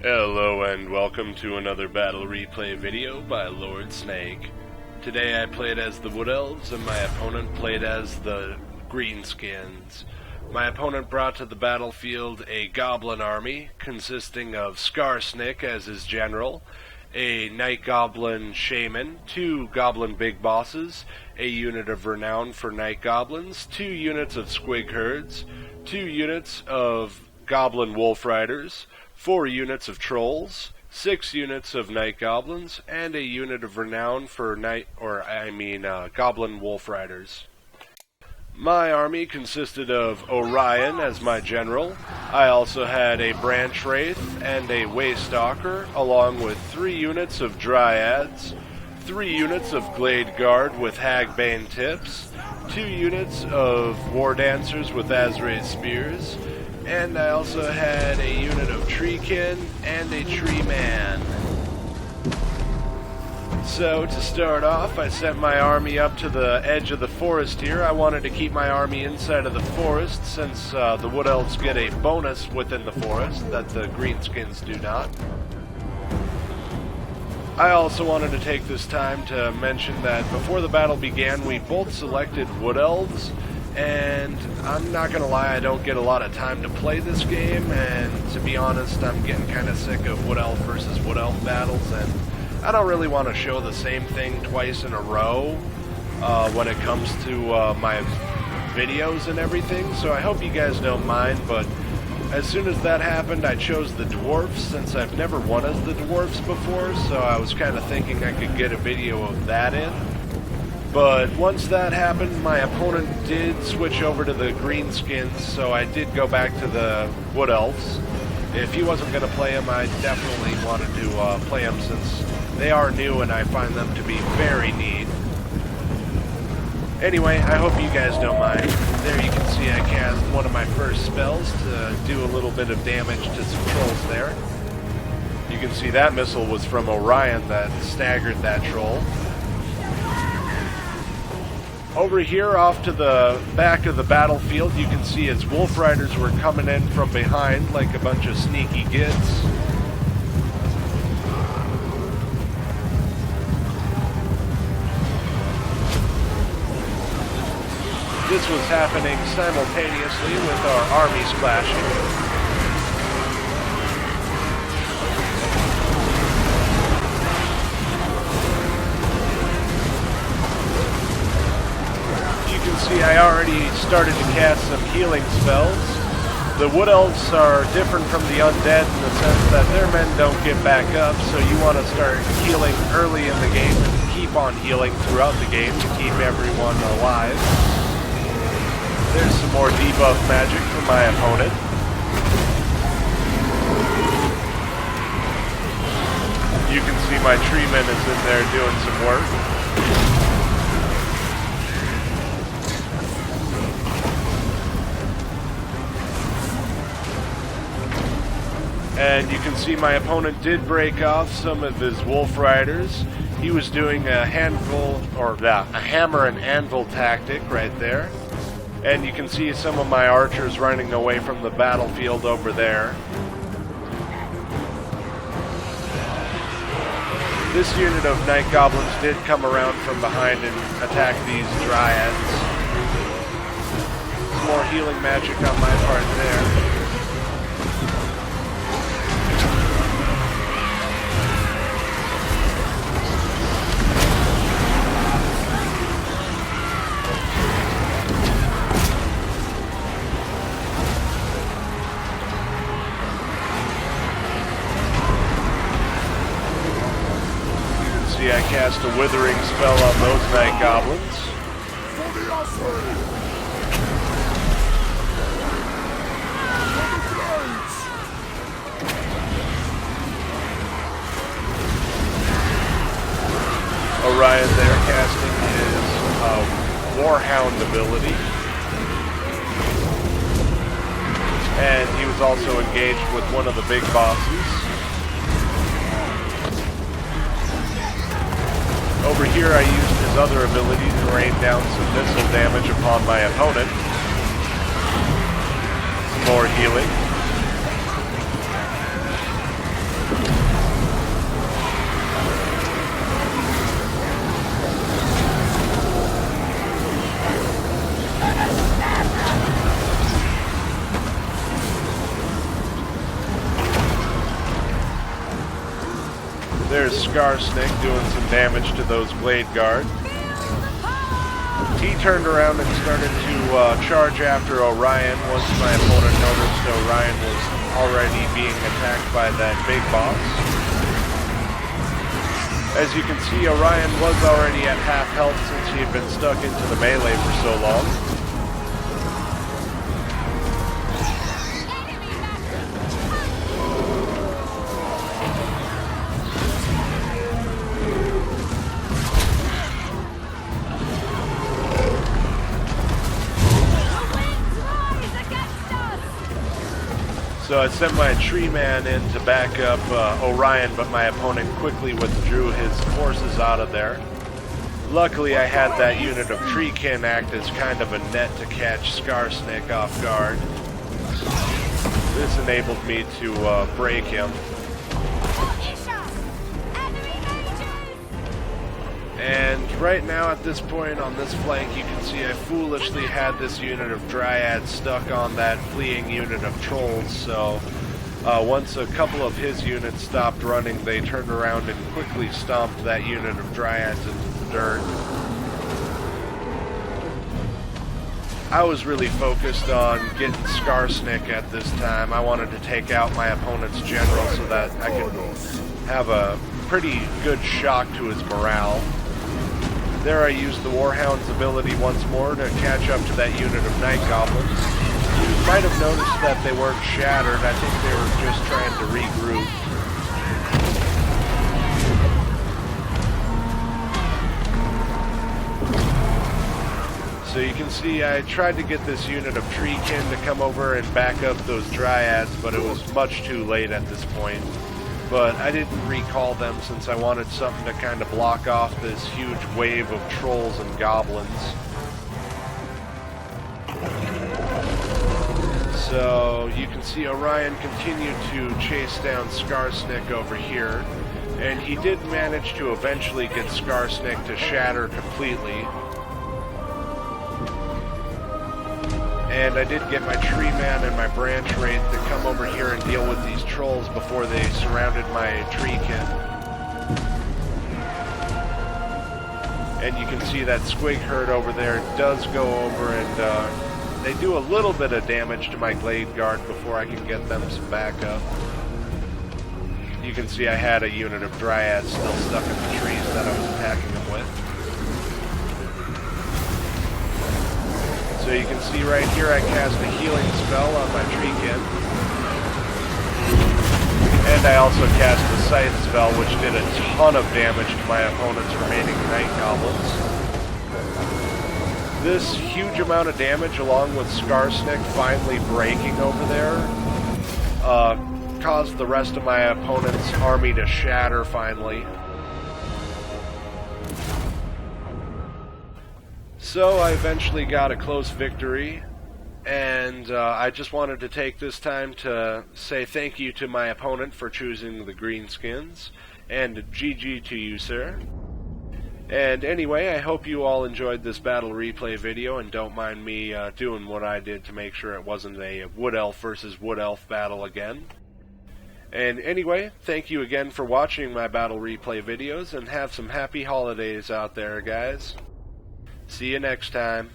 Hello and welcome to another battle replay video by Lord Snake. Today I played as the Wood Elves and my opponent played as the Greenskins. My opponent brought to the battlefield a Goblin army consisting of Skarsnik as his general, a Night Goblin Shaman, 2 Goblin Big Bosses, a unit of Renown for Night Goblins, 2 units of Squig Herds, 2 units of Goblin Wolf Riders, 4 units of Trolls, 6 units of Night Goblins, and a unit of Renown for Goblin Wolf Riders. My army consisted of Orion as my general. I also had a Branch Wraith and a Waystalker, along with 3 units of Dryads, 3 units of Glade Guard with Hagbane tips, 2 units of Wardancers with Azra's spears, and I also had a unit of Treekin and a Tree Man. So, to start off, I sent my army up to the edge of the forest here. I wanted to keep my army inside of the forest since the Wood Elves get a bonus within the forest that the Greenskins do not. I also wanted to take this time to mention that before the battle began, we both selected Wood Elves. And I'm not going to lie, I don't get a lot of time to play this game, and to be honest, I'm getting kind of sick of Wood Elf versus Wood Elf battles, and I don't really want to show the same thing twice in a row when it comes to my videos and everything, so I hope you guys don't mind, but as soon as that happened, I chose the Dwarfs, since I've never won as the Dwarfs before, so I was kind of thinking I could get a video of that in. But once that happened, my opponent did switch over to the Greenskins, so I did go back to the Wood Elves. If he wasn't going to play him, I definitely wanted to play him since they are new and I find them to be very neat. Anyway, I hope you guys don't mind. There you can see I cast one of my first spells to do a little bit of damage to some trolls there. You can see that missile was from Orion that staggered that troll. Over here, off to the back of the battlefield, you can see its Wolf Riders were coming in from behind like a bunch of sneaky gits. This was happening simultaneously with our armies clashing. See, I already started to cast some healing spells. The Wood Elves are different from the Undead in the sense that their men don't get back up, so you want to start healing early in the game and keep on healing throughout the game to keep everyone alive. There's some more debuff magic from my opponent. You can see my Treeman is in there doing some work. And you can see my opponent did break off some of his Wolf Riders. He was doing a hammer and anvil tactic right there. And you can see some of my archers running away from the battlefield over there. This unit of Night Goblins did come around from behind and attack these Dryads. Some more healing magic on my part there. I cast a withering spell on those Night Goblins. Orion there casting his Warhound ability. And he was also engaged with one of the big bosses. Over here I used his other ability to rain down some missile damage upon my opponent. Some more healing. There's Skarsnik doing some damage to those Glade Guard. He turned around and started to charge after Orion once my opponent noticed Orion was already being attacked by that big boss. As you can see, Orion was already at half health since he had been stuck into the melee for so long. So I sent my tree man in to back up Orion, but my opponent quickly withdrew his forces out of there. Luckily I had that unit of Treekin act as kind of a net to catch Skarsnik off guard. This enabled me to break him. And right now at this point on this flank you can see I foolishly had this unit of Dryads stuck on that fleeing unit of Trolls, so once a couple of his units stopped running they turned around and quickly stomped that unit of Dryads into the dirt. I was really focused on getting Skarsnik at this time. I wanted to take out my opponent's general so that I could have a pretty good shock to his morale. There I used the Warhound's ability once more to catch up to that unit of Night Goblins. You might have noticed that they weren't shattered. I think they were just trying to regroup. So you can see I tried to get this unit of Treekin to come over and back up those Dryads, but it was much too late at this point. But I didn't recall them since I wanted something to kind of block off this huge wave of Trolls and Goblins. So you can see Orion continued to chase down Skarsnik over here, and he did manage to eventually get Skarsnik to shatter completely. And I did get my tree man and my branch wraith to come over here and deal with these Trolls before they surrounded my Treekin. And you can see that squig herd over there does go over and they do a little bit of damage to my Glade Guard before I can get them some backup. You can see I had a unit of Dryads still stuck in the trees that I was attacking them with. So you can see right here I cast a healing spell on my Treekin. And I also cast a Scythe spell which did a ton of damage to my opponent's remaining Night Goblins. This huge amount of damage along with Skarsnik finally breaking over there caused the rest of my opponent's army to shatter finally. So I eventually got a close victory, and I just wanted to take this time to say thank you to my opponent for choosing the Greenskins, and GG to you, sir. And anyway, I hope you all enjoyed this battle replay video, and don't mind me doing what I did to make sure it wasn't a Wood Elf versus Wood Elf battle again. And anyway, thank you again for watching my battle replay videos, and have some happy holidays out there, guys. See you next time.